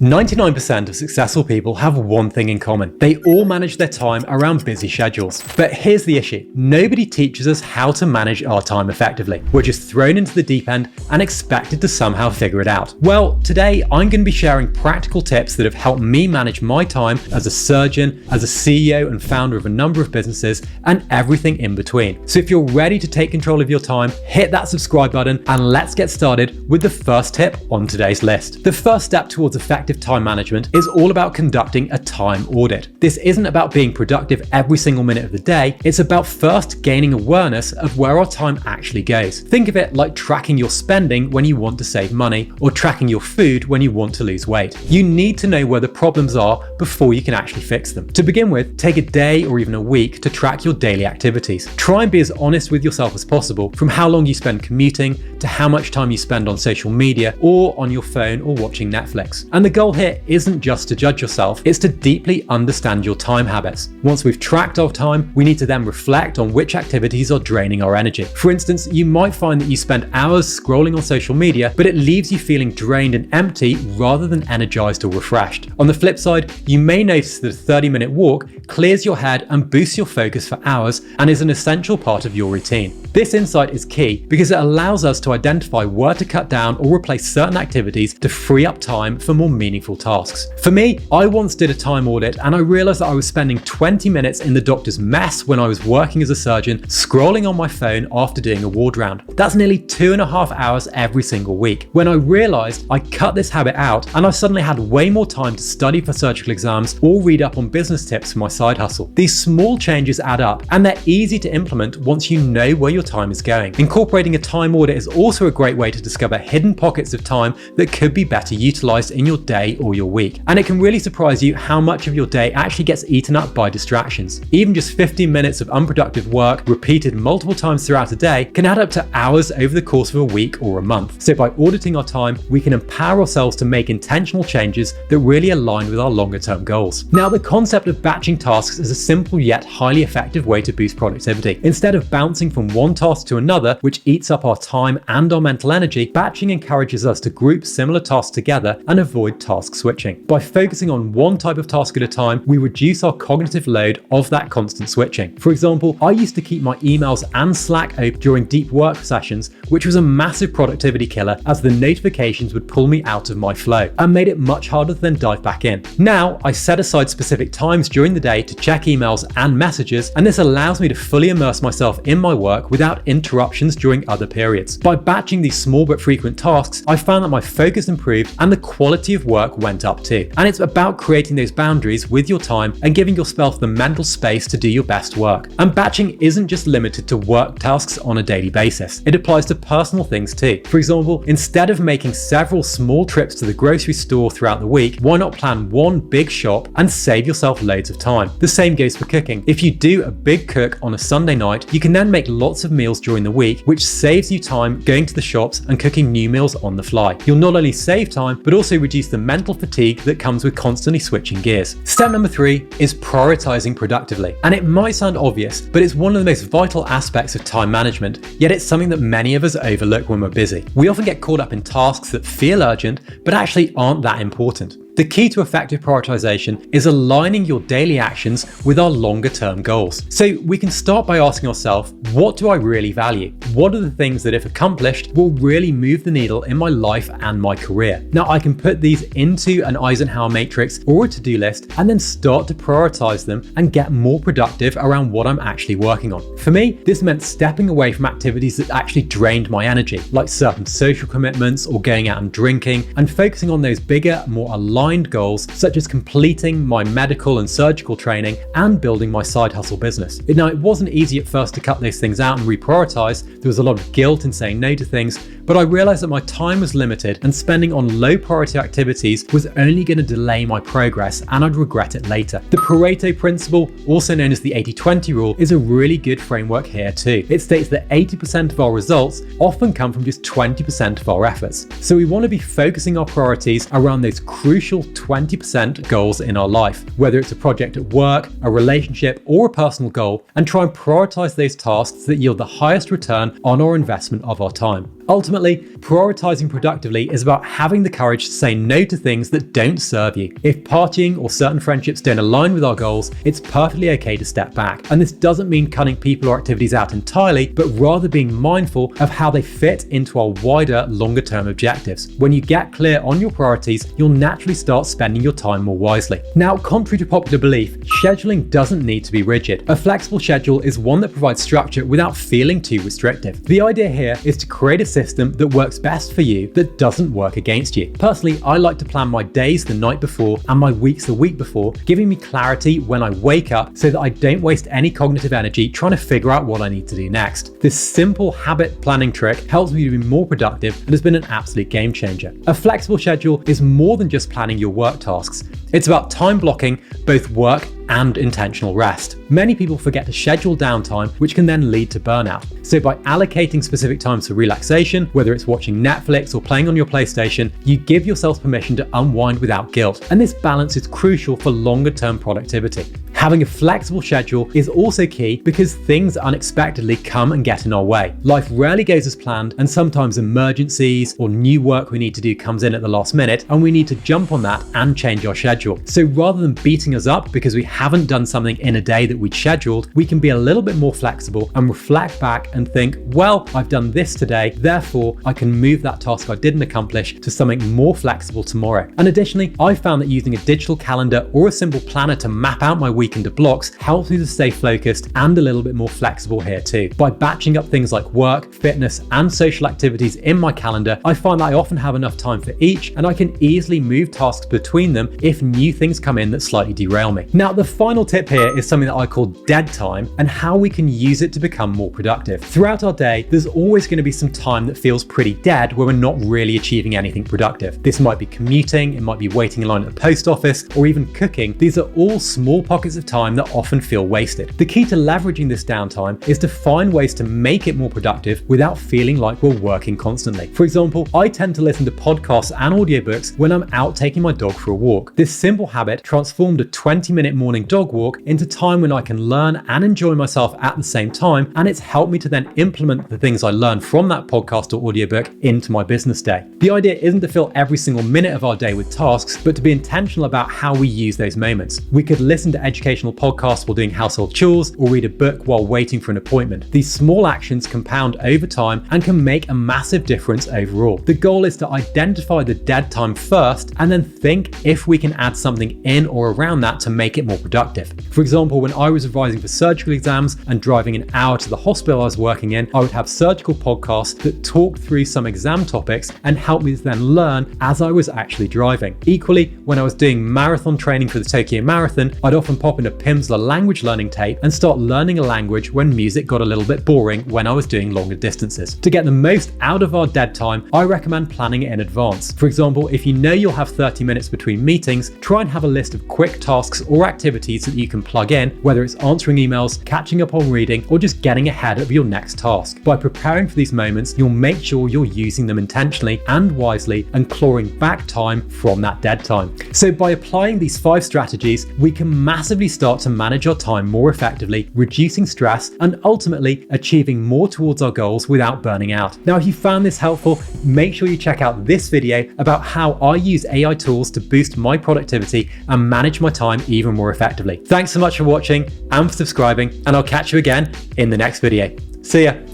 99% of successful people have one thing in common. They all manage their time around busy schedules. But here's the issue. Nobody teaches us how to manage our time effectively. We're just thrown into the deep end and expected to somehow figure it out. Well, today I'm going to be sharing practical tips that have helped me manage my time as a surgeon, as a CEO and founder of a number of businesses, and everything in between. So if you're ready to take control of your time, hit that subscribe button and let's get started with the first tip on today's list. The first step towards effective time management is all about conducting a time audit. This isn't about being productive every single minute of the day. It's about first gaining awareness of where our time actually goes. Think of it like tracking your spending when you want to save money or tracking your food when you want to lose weight. You need to know where the problems are before you can actually fix them. To begin with, take a day or even a week to track your daily activities. Try and be as honest with yourself as possible, from how long you spend commuting to how much time you spend on social media or on your phone or watching Netflix. And the goal here isn't just to judge yourself, it's to deeply understand your time habits. Once we've tracked our time, we need to then reflect on which activities are draining our energy. For instance, you might find that you spend hours scrolling on social media, but it leaves you feeling drained and empty rather than energized or refreshed. On the flip side, you may notice that a 30-minute walk clears your head and boosts your focus for hours and is an essential part of your routine. This insight is key because it allows us to identify where to cut down or replace certain activities to free up time for more meaningful tasks. For me, I once did a time audit and I realized that I was spending 20 minutes in the doctor's mess when I was working as a surgeon, scrolling on my phone after doing a ward round. That's nearly 2.5 hours every single week. When I realized I cut this habit out and I suddenly had way more time to study for surgical exams or read up on business tips for my side hustle. These small changes add up and they're easy to implement once you know where your time is going. Incorporating a time audit is also a great way to discover hidden pockets of time that could be better utilized in your day or your week. And it can really surprise you how much of your day actually gets eaten up by distractions. Even just 15 minutes of unproductive work repeated multiple times throughout a day can add up to hours over the course of a week or a month. So by auditing our time, we can empower ourselves to make intentional changes that really align with our longer term goals. Now, the concept of batching tasks is a simple yet highly effective way to boost productivity. Instead of bouncing from one task to another, which eats up our time and our mental energy, batching encourages us to group similar tasks together and avoid task switching. By focusing on one type of task at a time, we reduce our cognitive load of that constant switching. For example, I used to keep my emails and Slack open during deep work sessions, which was a massive productivity killer as the notifications would pull me out of my flow and made it much harder to then dive back in. Now, I set aside specific times during the day to check emails and messages, and this allows me to fully immerse myself in my work without interruptions during other periods. By batching these small but frequent tasks, I found that my focus improved and the quality of work went up too. And it's about creating those boundaries with your time and giving yourself the mental space to do your best work. And batching isn't just limited to work tasks on a daily basis. It applies to personal things too. For example, instead of making several small trips to the grocery store throughout the week, why not plan one big shop and save yourself loads of time? The same goes for cooking. If you do a big cook on a Sunday night, you can then make lots of meals during the week, which saves you time going to the shops and cooking new meals on the fly. You'll not only save time, but also reduce the mental fatigue that comes with constantly switching gears. Step number 3 is prioritizing productively. And it might sound obvious, but it's one of the most vital aspects of time management, yet it's something that many of us overlook when we're busy. We often get caught up in tasks that feel urgent, but actually aren't that important. The key to effective prioritization is aligning your daily actions with our longer term goals. So we can start by asking ourselves, what do I really value? What are the things that, if accomplished, will really move the needle in my life and my career? Now, I can put these into an Eisenhower matrix or a to-do list and then start to prioritize them and get more productive around what I'm actually working on. For me, this meant stepping away from activities that actually drained my energy, like certain social commitments or going out and drinking, and focusing on those bigger, more aligned goals, such as completing my medical and surgical training and building my side hustle business. Now, it wasn't easy at first to cut those things out and reprioritize. There was a lot of guilt in saying no to things, but I realized that my time was limited and spending on low priority activities was only going to delay my progress and I'd regret it later. The Pareto Principle, also known as the 80-20 rule, is a really good framework here too. It states that 80% of our results often come from just 20% of our efforts. So we want to be focusing our priorities around those crucial 20% goals in our life, whether it's a project at work, a relationship, or a personal goal, and try and prioritize those tasks that yield the highest return on our investment of our time. Ultimately, prioritizing productively is about having the courage to say no to things that don't serve you. If partying or certain friendships don't align with our goals, it's perfectly okay to step back. And this doesn't mean cutting people or activities out entirely, but rather being mindful of how they fit into our wider, longer term objectives. When you get clear on your priorities, you'll naturally start spending your time more wisely. Now, contrary to popular belief, scheduling doesn't need to be rigid. A flexible schedule is one that provides structure without feeling too restrictive. The idea here is to create a system that works best for you that doesn't work against you. Personally, I like to plan my days the night before and my weeks the week before, giving me clarity when I wake up so that I don't waste any cognitive energy trying to figure out what I need to do next. This simple habit planning trick helps me to be more productive and has been an absolute game changer. A flexible schedule is more than just planning your work tasks. It's about time blocking both work and intentional rest. Many people forget to schedule downtime, which can then lead to burnout. So by allocating specific times for relaxation, whether it's watching Netflix or playing on your PlayStation, you give yourself permission to unwind without guilt. And this balance is crucial for longer term productivity. Having a flexible schedule is also key because things unexpectedly come and get in our way. Life rarely goes as planned, and sometimes emergencies or new work we need to do comes in at the last minute, and we need to jump on that and change our schedule. So rather than beating us up because we haven't done something in a day that we'd scheduled, we can be a little bit more flexible and reflect back and think, well, I've done this today, therefore I can move that task I didn't accomplish to something more flexible tomorrow. And additionally, I found that using a digital calendar or a simple planner to map out my week into blocks helps me to stay focused and a little bit more flexible here too. By batching up things like work, fitness, and social activities in my calendar, I find that I often have enough time for each, and I can easily move tasks between them if new things come in that slightly derail me. Now, the final tip here is something that I call dead time and how we can use it to become more productive. Throughout our day, there's always going to be some time that feels pretty dead where we're not really achieving anything productive. This might be commuting, it might be waiting in line at the post office, or even cooking. These are all small pockets of time that often feel wasted. The key to leveraging this downtime is to find ways to make it more productive without feeling like we're working constantly. For example, I tend to listen to podcasts and audiobooks when I'm out taking my dog for a walk. This simple habit transformed a 20-minute morning dog walk into time when I can learn and enjoy myself at the same time, and it's helped me to then implement the things I learned from that podcast or audiobook into my business day. The idea isn't to fill every single minute of our day with tasks, but to be intentional about how we use those moments. We could listen to educational podcasts while doing household chores, or read a book while waiting for an appointment. These small actions compound over time and can make a massive difference overall. The goal is to identify the dead time first and then think if we can add something in or around that to make it more productive. For example, when I was revising for surgical exams and driving an hour to the hospital I was working in, I would have surgical podcasts that talked through some exam topics and helped me to then learn as I was actually driving. Equally, when I was doing marathon training for the Tokyo Marathon, I'd often pop in a Pimsleur language learning tape and start learning a language when music got a little bit boring when I was doing longer distances. To get the most out of our dead time, I recommend planning it in advance. For example, if you know you'll have 30 minutes between meetings, try and have a list of quick tasks or activities that you can plug in, whether it's answering emails, catching up on reading, or just getting ahead of your next task. By preparing for these moments, you'll make sure you're using them intentionally and wisely and clawing back time from that dead time. So by applying these 5 strategies, we can massively start to manage our time more effectively, reducing stress and ultimately achieving more towards our goals without burning out. Now, if you found this helpful, make sure you check out this video about how I use AI tools to boost my productivity and manage my time even more effectively. Thanks so much for watching and for subscribing, and I'll catch you again in the next video. See ya.